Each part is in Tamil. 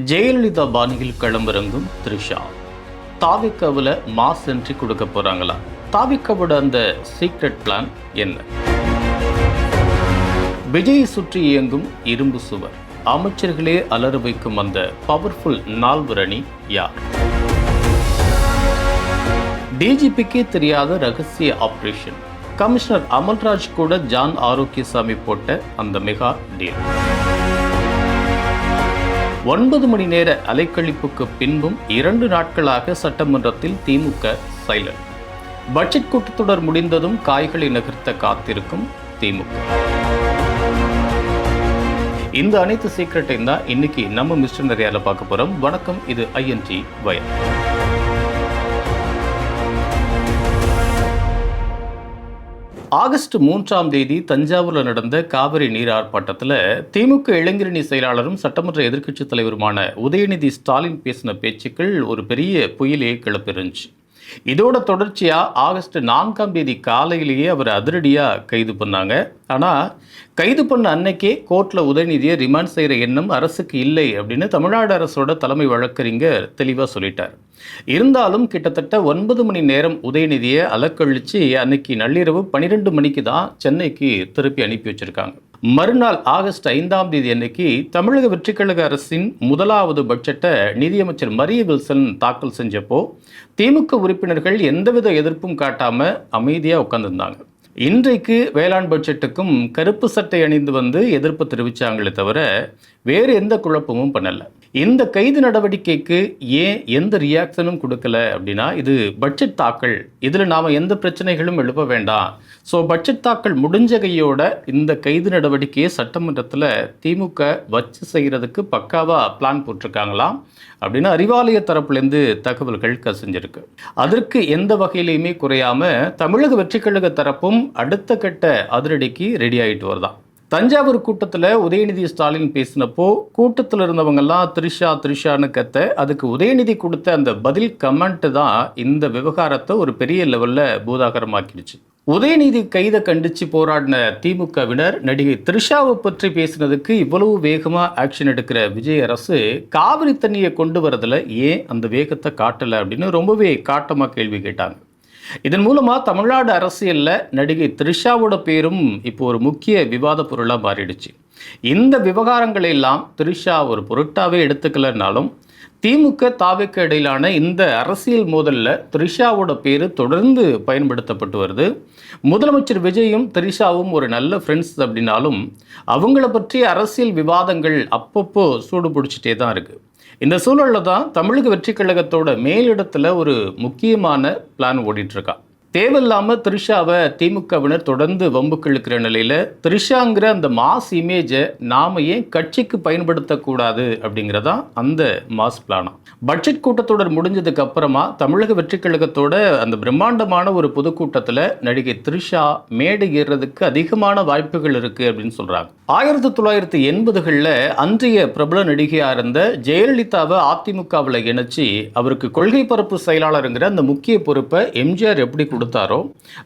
ஜெயலலிதா பாணியில் களமிறங்கும் த்ரிஷா. தாவிக்காவில் மாஸ் என்ட்ரி கொடுக்க போறாங்களா? தாவிக்காவோட அந்த சீக்ரெட் பிளான் என்ன? விஜயை சுற்றி இயங்கும் இரும்பு சுவர், அமைச்சர்களே அலற வைக்கும் அந்த பவர்ஃபுல் நால்வர் அணி யார்? டிஜிபிக்கே தெரியாத ரகசிய ஆபரேஷன். கமிஷனர் அமல்ராஜ் கூட ஜான் ஆரோக்கியசாமி போட்ட அந்த மெகா டீல். 9 மணி நேர அலைக்கழிப்புக்கு பின்பும் 2 நாட்களாக சட்டமன்றத்தில் திமுக சைலண்ட். பட்ஜெட் கூட்டத்தொடர் முடிந்ததும் காய்களை நகர்த்த காத்திருக்கும் திமுக. இந்த அனைத்து சீக்ரெட்டையும் தான் இன்னைக்கு நம்ம மிஸ்டர் நிறையால பார்க்க போறோம். வணக்கம், இது INT வயல். ஆகஸ்ட் 3ஆம் தேதி தஞ்சாவூரில் நடந்த காவிரி நீர் ஆர்ப்பாட்டத்தில் திமுக இளைஞரணி செயலாளரும் சட்டமன்ற எதிர்க்கட்சித் தலைவருமான உதயநிதி ஸ்டாலின் பேசின பேச்சுக்கள் ஒரு பெரிய புயலையே கிளப்பிருந்துச்சு. இதோட தொடர்ச்சியாக ஆகஸ்ட் 4ஆம் தேதி காலையிலேயே அவர் அதிரடியாக கைது பண்ணாங்க. ஆனால் கைது பண்ண அன்னைக்கே கோர்ட்டில் உதயநிதியை ரிமாண்ட் செய்கிற எண்ணம் அரசுக்கு இல்லை அப்படின்னு தமிழ்நாடு அரசோட தலைமை வழக்கறிஞர் தெளிவாக சொல்லிட்டார். இருந்தாலும் கிட்டத்தட்ட 9 மணி நேரம் உதயநிதியை அலக்கழித்து அன்னைக்கு நள்ளிரவு 12 மணிக்கு தான் சென்னைக்கு திருப்பி அனுப்பி வச்சிருக்காங்க. மறுநாள் ஆகஸ்ட் 5ஆம் தேதி அன்னைக்கு தமிழக வெற்றிக்கழக அரசின் முதலாவது பட்ஜெட்டை நிதியமைச்சர் மரிய வில்சன் தாக்கல் செஞ்சப்போ திமுக உறுப்பினர்கள் எந்தவித எதிர்ப்பும் காட்டாம அமைதியாக உட்கார்ந்துருந்தாங்க. இன்றைக்கு வேளாண் பட்ஜெட்டுக்கும் கருப்பு சட்டை அணிந்து வந்து எதிர்ப்பு தெரிவித்தாங்களே தவிர வேறு எந்த குழப்பமும் பண்ணல. இந்த கைது நடவடிக்கைக்கு ஏன் எந்த ரியாக்ஷனும் கொடுக்கல அப்படின்னா, இது பட்ஜெட் தாக்கல், இதில் நாம் எந்த பிரச்சனைகளும் எழுப்ப வேண்டாம். ஸோ பட்ஜெட் தாக்கல் முடிஞ்ச கையோட இந்த கைது நடவடிக்கையை சட்டமன்றத்தில் திமுக வச்சு செய்கிறதுக்கு பக்காவாக பிளான் போட்டிருக்காங்களாம் அப்படின்னு அறிவாலய தரப்புலேருந்து தகவல்கள் கசிஞ்சிருக்கு. அதற்கு எந்த வகையிலையுமே குறையாம தமிழக வெற்றிக்கழக தரப்பும் அடுத்த கட்ட அதிரடிக்கு ரெடி ஆகிட்டு வருதான். தஞ்சாவூர் கூட்டத்தில் உதயநிதி ஸ்டாலின் பேசினப்போ கூட்டத்தில் இருந்தவங்கெல்லாம் த்ரிஷான்னு கத்த, அதுக்கு உதயநிதி கொடுத்த அந்த பதில் கமெண்ட் தான் இந்த விவகாரத்தை ஒரு பெரிய லெவலில் பூதாகரமாக்கிடுச்சு. உதயநிதி கைதை கண்டித்து போராடின திமுகவினர் நடிகை த்ரிஷாவை பற்றி பேசினதுக்கு இவ்வளவு வேகமாக ஆக்ஷன் எடுக்கிற விஜய் அரசு காவிரி தண்ணியை கொண்டு வரதில் ஏன் அந்த வேகத்தை காட்டலை அப்படின்னு ரொம்பவே காட்டமாக கேள்வி கேட்டாங்க. இதன் மூலமாக தமிழ்நாடு அரசியலில் நடிகை த்ரிஷாவோட பேரும் இப்போ ஒரு முக்கிய விவாத பொருளாக மாறிடுச்சு. இந்த விவகாரங்களை எல்லாம் த்ரிஷா ஒரு பொருட்டாவே எடுத்துக்கலனாலும் திமுக தாவேக்கு இடையிலான இந்த அரசியல் மோதலில் த்ரிஷாவோட பேர் தொடர்ந்து பயன்படுத்தப்பட்டு வருது. முதலமைச்சர் விஜயும் த்ரிஷாவும் ஒரு நல்ல ஃப்ரெண்ட்ஸ் அப்படின்னாலும் அவங்கள பற்றி அரசியல் விவாதங்கள் அப்பப்போ சூடு பிடிச்சிட்டே தான் இருக்குது. இந்த சூழலில் தான் தமிழக வெற்றிக் கழகத்தோட மேலிடத்தில் ஒரு முக்கியமான பிளான் ஓடிட்டுருக்கா. தேவையில்லாமல் த்ரிஷாவை திமுகவினர் தொடர்ந்து வம்புக்கு இழுக்கிற நிலையில் த்ரிஷாங்கிற அந்த மாஸ் இமேஜை நாம் ஏன் கட்சிக்கு பயன்படுத்தக்கூடாது அப்படிங்கிறதான் அந்த மாஸ் பிளானா. பட்ஜெட் கூட்டத்தொடர் முடிஞ்சதுக்கு அப்புறமா தமிழக வெற்றிக் கழகத்தோட அந்த பிரம்மாண்டமான ஒரு பொதுக்கூட்டத்தில் நடிகை த்ரிஷா மேடை ஏறுறதுக்கு அதிகமான வாய்ப்புகள் இருக்குது அப்படின்னு சொல்கிறாங்க. 1980களில் அன்றைய பிரபல நடிகையாக இருந்த ஜெயலலிதாவை அதிமுகவில் இணைச்சி அவருக்கு கொள்கை பரப்பு செயலாளருங்கிற அந்த முக்கிய பொறுப்பை எம்ஜிஆர் எப்படி கொடுத்தாரோ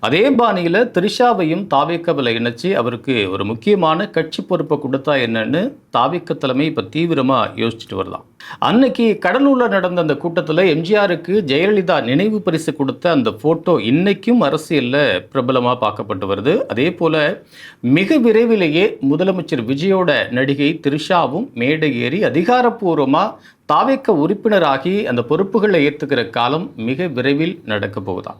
அதே பாணியில் த்ரிஷாவையும் தாவேக்காவில் இணைச்சி அவருக்கு ஒரு முக்கியமான கட்சி பொறுப்பை கொடுத்தா என்னன்னு தாவேக்க தலைமை இப்போ தீவிரமாக யோசிச்சுட்டு வரலாம். அன்னைக்கு கடலூரில் நடந்த அந்த கூட்டத்தில் எம்ஜிஆருக்கு ஜெயலலிதா நினைவு பரிசு கொடுத்த அந்த ஃபோட்டோ இன்னைக்கும் அரசியலில் பிரபலமாக பார்க்கப்பட்டு வருது. அதே போல் மிக விரைவிலேயே முதலமைச்சர் விஜயோட நடிகை த்ரிஷாவும் மேடை ஏறி அதிகாரப்பூர்வமாக தாவேக்க உறுப்பினராகி அந்த பொறுப்புகளை ஏற்றுக்கிற காலம் மிக விரைவில் நடக்க போகுதான்.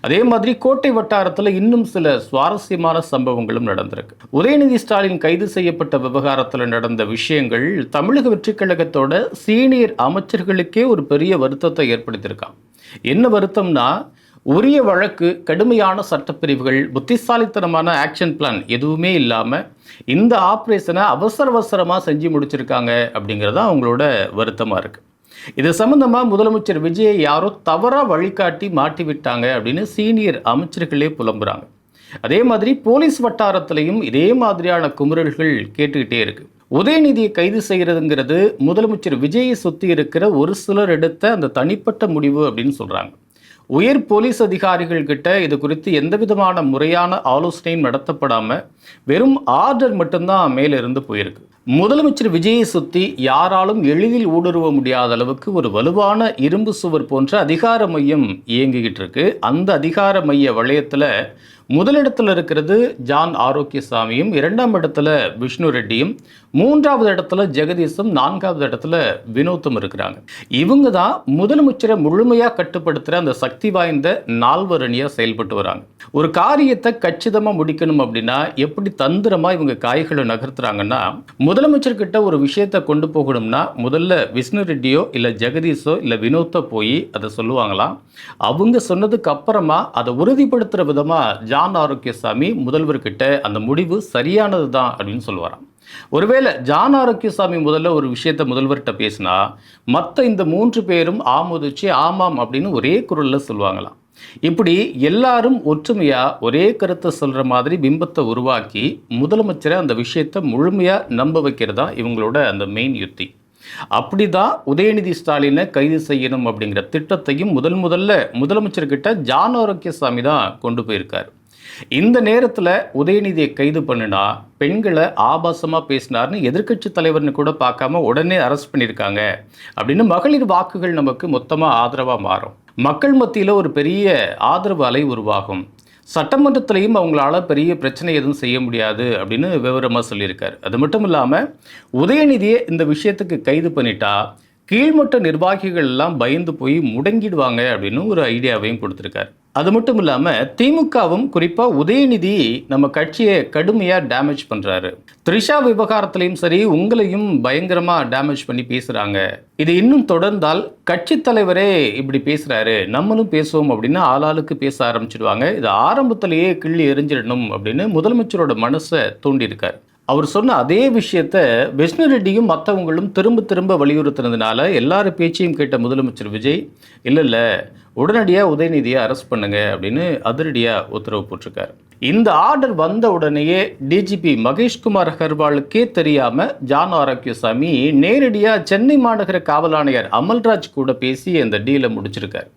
அதே மாதிரி கோட்டை வட்டாரத்தில் இன்னும் சில சுவாரஸ்யமான சம்பவங்களும் நடந்திருக்கு. உதயநிதி ஸ்டாலின் கைது செய்யப்பட்ட விவகாரத்தில் நடந்த விஷயங்கள் தமிழக வெற்றிக் கழகத்தோட சீனியர் அமைச்சர்களுக்கே ஒரு பெரிய வருத்தத்தை ஏற்படுத்தியிருக்கான். என்ன வருத்தம்னா, உரிய வழக்கு, கடுமையான சட்டப்பிரிவுகள், புத்திசாலித்தனமான ஆக்ஷன் பிளான் எதுவுமே இல்லாமல் இந்த ஆப்ரேஷனை அவசரமாக செஞ்சு முடிச்சிருக்காங்க அப்படிங்கிறதா அவங்களோட வருத்தமாக இருக்குது. இது சம்பந்தமாக முதலமைச்சர் விஜயை யாரோ தவறாக வழிகாட்டி மாட்டி விட்டாங்க அப்படின்னு சீனியர் அமைச்சர்களே புலம்புறாங்க. அதே மாதிரி போலீஸ் வட்டாரத்திலையும் இதே மாதிரியான குமுறல்கள் கேட்டுக்கிட்டே இருக்கு. உதயநிதியை கைது செய்கிறதுங்கிறது முதலமைச்சர் விஜயை சுற்றி இருக்கிற ஒரு சிலர் எடுத்த அந்த தனிப்பட்ட முடிவு அப்படின்னு சொல்கிறாங்க. உயர் போலீஸ் அதிகாரிகள் கிட்ட இது குறித்து எந்த விதமான முறையான ஆலோசனையும் நடத்தப்படாமல் வெறும் ஆர்டர் மட்டும்தான் மேலிருந்து போயிருக்கு. முதலமைச்சர் விஜயை சுற்றி யாராலும் எளிதில் ஊடுருவ முடியாத அளவுக்கு ஒரு வலுவான இரும்பு சுவர் போன்ற அதிகார மையம் இயங்கிக்கிட்டு இருக்கு. அந்த அதிகார மைய வளையத்தில் முதலிடத்தில் இருக்கிறது ஜான் ஆரோக்கியசாமியும், 2ஆம் இடத்துல விஷ்ணு ரெட்டியும், 3வது இடத்துல ஜெகதீஷும், 4வது இடத்துல வினோத்தும் இருக்கிறாங்க. இவங்க தான் முதலமைச்சரை முழுமையாக கட்டுப்படுத்துகிற அந்த சக்தி வாய்ந்த நால்வர் அணியாக செயல்பட்டு வராங்க. ஒரு காரியத்தை கச்சிதமாக முடிக்கணும் அப்படின்னா எப்படி தந்திரமாக இவங்க காய்களை நகர்த்துறாங்கன்னா, முதலமைச்சர்கிட்ட ஒரு விஷயத்தை கொண்டு போகணும்னா முதல்ல விஷ்ணு ரெட்டியோ இல்லை ஜெகதீஷோ இல்லை வினோத்தோ போய் அதை சொல்லுவாங்களாம். அவங்க சொன்னதுக்கு அப்புறமா அதை உறுதிப்படுத்துகிற விதமாக ஜான் ஆரோக்கியசாமி முதல்வர்கிட்ட அந்த முடிவு சரியானது தான் அப்படின்னு சொல்லுவாராம். ஒருவேளை ஜான் ஆரோக்கியசாமி முதல்ல ஒரு விஷயத்த முதல்வர்கிட்ட பேசினா மற்ற இந்த 3 பேரும் ஆமோதிச்சு ஆமாம் அப்படின்னு ஒரே குரல்ல சொல்லுவாங்களாம். இப்படி எல்லாரும் ஒற்றுமையா ஒரே கருத்தை சொல்ற மாதிரி பிம்பத்தை உருவாக்கி முதலமைச்சரை அந்த விஷயத்தை முழுமையா நம்ப வைக்கிறதா இவங்களோட அந்த மெயின் யுத்தி. அப்படிதான் உதயநிதி ஸ்டாலினை கைது செய்யணும் அப்படிங்கிற திட்டத்தையும் முதல்ல முதலமைச்சர்கிட்ட ஜான் ஆரோக்கியசாமி தான் கொண்டு போயிருக்காரு. இந்த நேரத்தில் உதயநிதியை கைது பண்ணினா பெண்களை ஆபாசமாக பேசினார்னு எதிர்க்கட்சி தலைவர்னு கூட பார்க்காம உடனே அரெஸ்ட் பண்ணியிருக்காங்க அப்படின்னு மகளிர் வாக்குகள் நமக்கு மொத்தமாக ஆதரவாக மாறும். மக்கள் மத்தியில் ஒரு பெரிய ஆதரவு அலை உருவாகும். சட்டமன்றத்திலையும் அவங்களால பெரிய பிரச்சனை எதுவும் செய்ய முடியாது அப்படின்னு விவரமாக சொல்லியிருக்காரு. அது மட்டும் இல்லாமல் உதயநிதியை இந்த விஷயத்துக்கு கைது பண்ணிட்டா கீழ்மட்ட நிர்வாகிகள் எல்லாம் பயந்து போய் முடங்கிடுவாங்க அப்படின்னு ஒரு ஐடியாவையும் கொடுத்துருக்காரு. அது மட்டும் இல்லாமல் திமுகவும் குறிப்பாக உதயநிதி நம்ம கட்சியை கடுமையாக டேமேஜ் பண்ணுறாரு. த்ரிஷா விவகாரத்திலையும் சரி உங்களையும் பயங்கரமாக டேமேஜ் பண்ணி பேசுகிறாங்க. இது இன்னும் தொடர்ந்தால் கட்சி தலைவரே இப்படி பேசுகிறாரு, நம்மளும் பேசுவோம் அப்படின்னு ஆளாளுக்கு பேச ஆரம்பிச்சிடுவாங்க. இது ஆரம்பத்திலேயே கிள்ளி எரிஞ்சிடணும் அப்படின்னு முதலமைச்சரோட மனசை தூண்டியிருக்காரு. அவர் சொன்ன அதே விஷயத்த விஷ்ணு ரெட்டியும் மற்றவங்களும் திரும்ப வலியுறுத்தினதுனால எல்லார் பேச்சையும் கேட்ட முதலமைச்சர் விஜய் இல்லை உடனடியாக உதயநிதியை அரெஸ்ட் பண்ணுங்க அப்படின்னு அதிரடியாக உத்தரவு போட்டிருக்காரு. இந்த ஆர்டர் வந்த உடனேயே டிஜிபி மகேஷ்குமார் அகர்வாலுக்கே தெரியாமல் ஜான் ஆரோக்கியசாமி நேரடியாக சென்னை மாநகர காவல் ஆணையர் அமல்ராஜ் கூட பேசி அந்த டீலை முடிச்சிருக்காரு.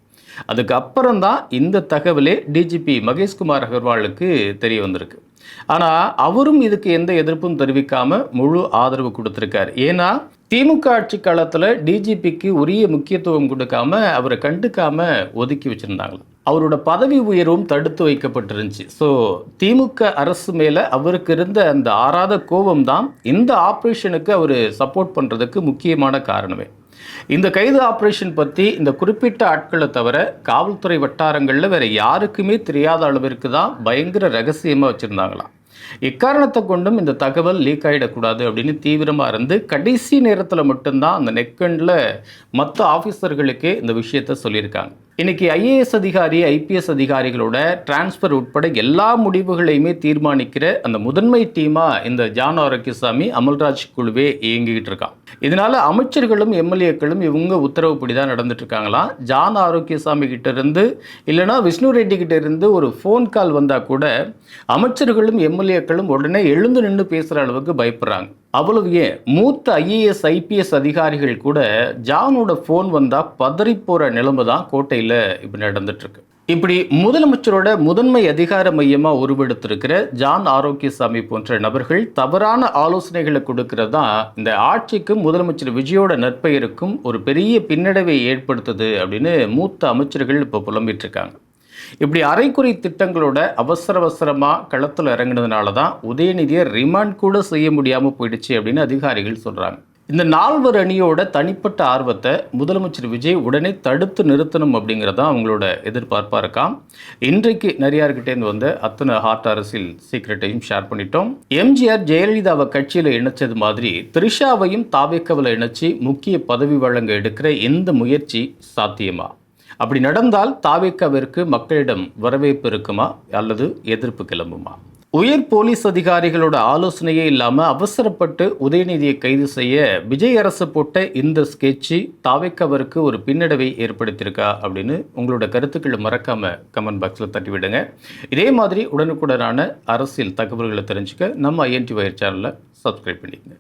அதுக்கப்புறம் தான் இந்த தகவலே டிஜிபி மகேஷ்குமார் அகர்வாலுக்கு தெரிய வந்திருக்கு. ஆனால் அவரும் இதுக்கு எந்த எதிர்ப்பும் தெரிவிக்காமல் முழு ஆதரவு கொடுத்துருக்காரு. ஏன்னா திமுக ஆட்சி காலத்தில் டிஜிபிக்கு உரிய முக்கியத்துவம் கொடுக்காம அவரை கண்டுக்காம ஒதுக்கி வச்சுருந்தாங்களா. அவரோட பதவி உயர்வும் தடுத்து வைக்கப்பட்டிருந்துச்சு. ஸோ திமுக அரசு மேலே அவருக்கு இருந்த அந்த ஆறாத கோபம் தான் இந்த ஆப்ரேஷனுக்கு அவர் சப்போர்ட் பண்ணுறதுக்கு முக்கியமான காரணமே. இந்த கைது ஆப்ரேஷன் பற்றி இந்த குறிப்பிட்ட ஆட்களை தவிர காவல்துறை வட்டாரங்களில் வேறு யாருக்குமே தெரியாத அளவிற்கு தான் பயங்கர ரகசியமாக வச்சுருந்தாங்களாம். இக்காரணத்தை கொண்டும் இந்த தகவல் லீக் ஆகிடக்கூடாது அப்படின்னு தீவிரமாக இருந்து கடைசி நேரத்தில் மட்டும்தான் அந்த நெக்கண்டில் மற்ற ஆஃபீஸர்களுக்கே இந்த விஷயத்த சொல்லியிருக்காங்க. இன்னைக்கு ஐஏஎஸ் அதிகாரி ஐபிஎஸ் அதிகாரிகளோட டிரான்ஸ்ஃபர் உட்பட எல்லா முடிவுகளையுமே தீர்மானிக்கிற அந்த முதன்மை டீமாக இந்த ஜான் ஆரோக்கியசாமி அமல்ராஜ் குழுவே இயங்கிக்கிட்டு இருக்கான். இதனால அமைச்சர்களும் எம்எல்ஏக்களும் இவங்க உத்தரவுப்படி தான் நடந்துட்டு இருக்காங்களாம். ஜான் ஆரோக்கியசாமி கிட்ட இருந்து இல்லைனா விஷ்ணு ரெட்டி கிட்ட இருந்து ஒரு ஃபோன் கால் வந்தால் கூட அமைச்சர்களும் எம்எல்ஏக்களும் உடனே எழுந்து நின்று பேசுகிற அளவுக்கு பயப்படுறாங்க. அவ்வளவு ஏன் மூத்த ஐஏஎஸ் ஐபிஎஸ் அதிகாரிகள் கூட ஜானோட ஃபோன் வந்தால் பதறி போகிற நிலைமை தான் கோட்டையில் இப்போ நடந்துட்டுருக்கு. இப்படி முதலமைச்சரோட முதன்மை அதிகார மையமாக உருவெடுத்திருக்கிற ஜான் ஆரோக்கியசாமி போன்ற நபர்கள் தவறான ஆலோசனைகளை கொடுக்கறது தான் இந்த ஆட்சிக்கும் முதலமைச்சர் விஜயோட நற்பெயருக்கும் ஒரு பெரிய பின்னடைவை ஏற்படுத்துது அப்படின்னு மூத்த அமைச்சர்கள் இப்போ புலம்பிட்டு இருக்காங்க. இப்படி அரைக்குறை திட்டங்களோட அவசரமாக களத்தில் இறங்கினதுனால தான் உதயநிதியை ரிமாண்ட் கூட செய்ய முடியாமல் போயிடுச்சு அப்படின்னு அதிகாரிகள் சொல்கிறாங்க. இந்த நால்வர் அணியோட தனிப்பட்ட ஆர்வத்தை முதலமைச்சர் விஜய் உடனே தடுத்து நிறுத்தணும் அப்படிங்கிறதா அவங்களோட எதிர்பார்ப்பாக இருக்காம். இன்றைக்கு நிறையார்கிட்டேருந்து வந்து அத்தனை ஹார்ட் அரசியல் சீக்ரெட்டையும் ஷேர் பண்ணிட்டோம். எம்ஜிஆர் ஜெயலலிதாவை கட்சியில் இணைச்சது மாதிரி த்ரிஷாவையும் தாவேக்கவில் இணைச்சி முக்கிய பதவி வழங்க எடுக்கிற எந்த முயற்சி சாத்தியமா? அப்படி நடந்தால் தாவேக்காவிற்கு மக்களிடம் வரவேற்பு இருக்குமா அல்லது எதிர்ப்பு கிளம்புமா? உயர் போலீஸ் அதிகாரிகளோட ஆலோசனையே இல்லாமல் அவசரப்பட்டு உதயநிதியை கைது செய்ய விஜய் அரசு போட்ட இந்த ஸ்கெட்சு தாவேக்காவிற்கு ஒரு பின்னடைவை ஏற்படுத்தியிருக்கா அப்படின்னு உங்களோட கருத்துக்களை மறக்காமல் கமெண்ட் பாக்ஸில் தட்டி விடுங்க. இதே மாதிரி உடனுக்குடனான அரசியல் தகவல்களை தெரிஞ்சுக்க நம்ம INT Wire சேனலை சப்ஸ்கிரைப் பண்ணிக்கங்க.